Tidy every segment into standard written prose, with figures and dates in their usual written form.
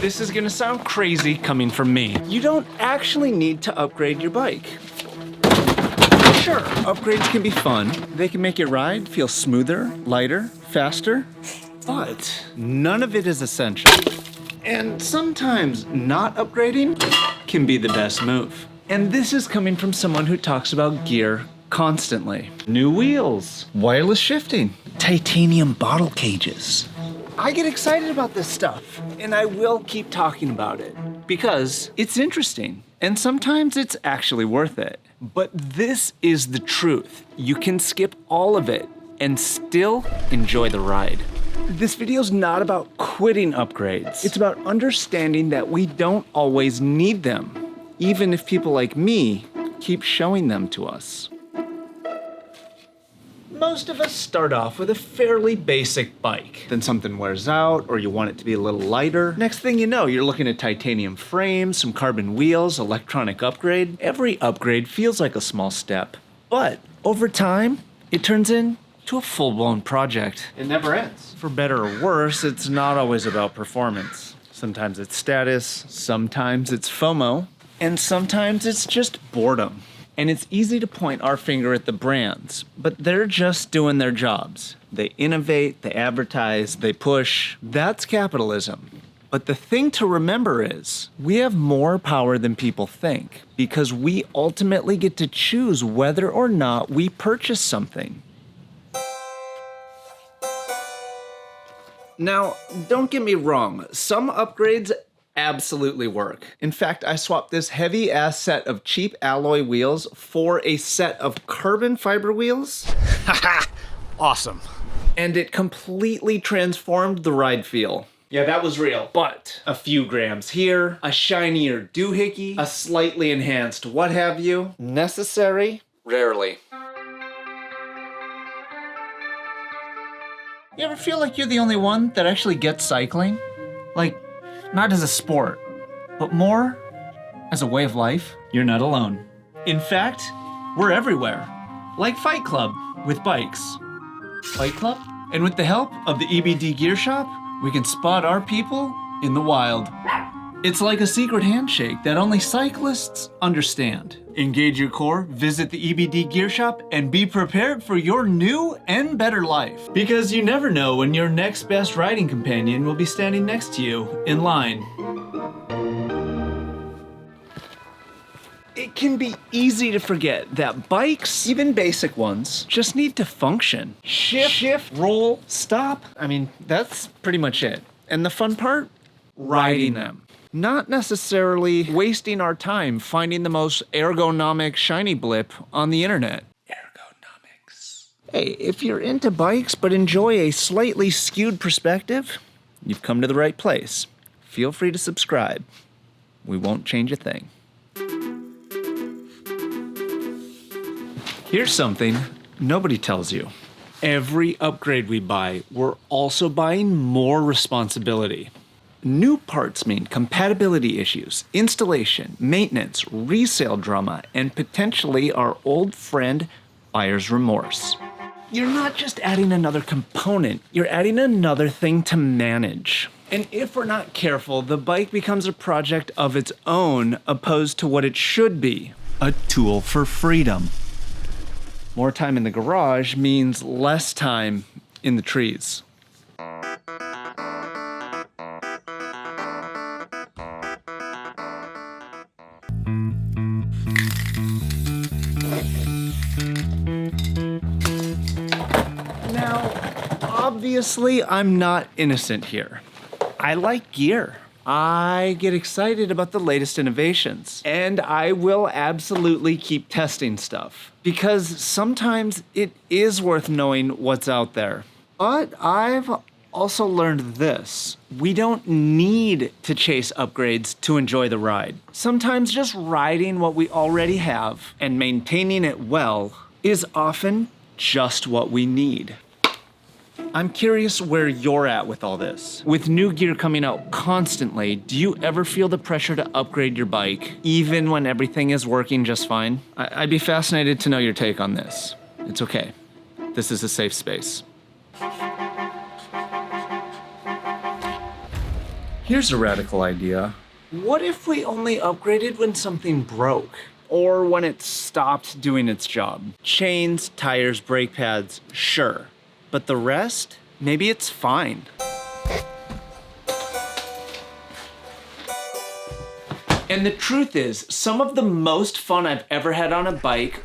This is gonna sound crazy coming from me. You don't actually need to upgrade your bike. Sure, upgrades can be fun. They can make your ride feel smoother, lighter, faster, but none of it is essential. And sometimes not upgrading can be the best move. And this is coming from someone who talks about gear constantly. New wheels, wireless shifting, titanium bottle cages. I get excited about this stuff, and I will keep talking about it because it's interesting, and sometimes it's actually worth it. But this is the truth. You can skip all of it and still enjoy the ride. This video's not about quitting upgrades. It's about understanding that we don't always need them, even if people like me keep showing them to us. Most of us start off with a fairly basic bike. Then something wears out, or you want it to be a little lighter. Next thing you know, you're looking at titanium frames, some carbon wheels, electronic upgrade. Every upgrade feels like a small step. But over time, it turns into a full-blown project. It never ends. For better or worse, it's not always about performance. Sometimes it's status, sometimes it's FOMO, and sometimes it's just boredom. And it's easy to point our finger at the brands, but they're just doing their jobs. They innovate, they advertise, they push. That's capitalism. But the thing to remember is, we have more power than people think, because we ultimately get to choose whether or not we purchase something. Now, don't get me wrong, some upgrades absolutely work. In fact, I swapped this heavy ass set of cheap alloy wheels for a set of carbon fiber wheels. Haha, awesome. And it completely transformed the ride feel. Yeah, that was real. But a few grams here, a shinier doohickey, a slightly enhanced what have you. Necessary? Rarely. You ever feel like you're the only one that actually gets cycling? Like, not as a sport, but more as a way of life? You're not alone. In fact, we're everywhere. Like Fight Club with bikes. Fight Club? And with the help of the EBD Gear Shop, we can spot our people in the wild. It's like a secret handshake that only cyclists understand. Engage your core, visit the EBD Gear Shop, and be prepared for your new and better life. Because you never know when your next best riding companion will be standing next to you in line. It can be easy to forget that bikes, even basic ones, just need to function. Shift, roll, stop. I mean, that's pretty much it. And the fun part? Riding them. Not necessarily wasting our time finding the most ergonomic shiny blip on the internet. Ergonomics. Hey, if you're into bikes but enjoy a slightly skewed perspective, you've come to the right place. Feel free to subscribe. We won't change a thing. Here's something nobody tells you. Every upgrade we buy, we're also buying more responsibility. New parts mean compatibility issues, installation, maintenance, resale drama, and potentially our old friend, buyer's remorse. You're not just adding another component, you're adding another thing to manage. And if we're not careful, the bike becomes a project of its own opposed to what it should be, a tool for freedom. More time in the garage means less time in the trees. Now, obviously, I'm not innocent here. I like gear. I get excited about the latest innovations, and I will absolutely keep testing stuff because sometimes it is worth knowing what's out there. But I've also learned this. We don't need to chase upgrades to enjoy the ride. Sometimes just riding what we already have and maintaining it well is often just what we need. I'm curious where you're at with all this. With new gear coming out constantly, do you ever feel the pressure to upgrade your bike, even when everything is working just fine? I'd be fascinated to know your take on this. It's okay. This is a safe space. Here's a radical idea. What if we only upgraded when something broke? Or when it stopped doing its job? Chains, tires, brake pads, sure. But the rest? Maybe it's fine. And the truth is, some of the most fun I've ever had on a bike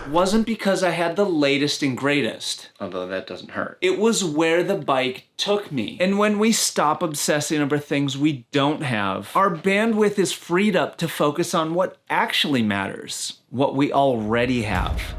wasn't because I had the latest and greatest, although that doesn't hurt. It was where the bike took me. And when we stop obsessing over things we don't have, our bandwidth is freed up to focus on what actually matters, what we already have.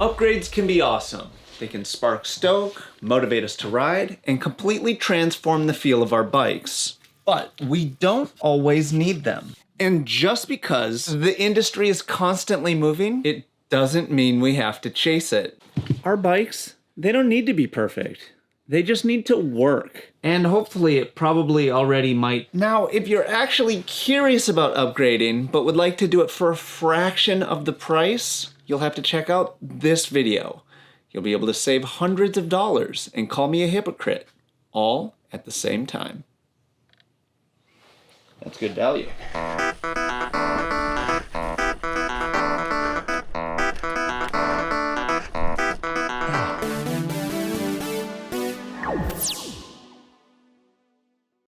Upgrades can be awesome. They can spark stoke, motivate us to ride, and completely transform the feel of our bikes. But we don't always need them. And just because the industry is constantly moving, it doesn't mean we have to chase it. Our bikes, they don't need to be perfect. They just need to work. And hopefully it probably already might. Now, if you're actually curious about upgrading, but would like to do it for a fraction of the price, you'll have to check out this video. You'll be able to save hundreds of dollars and call me a hypocrite, all at the same time. That's good value.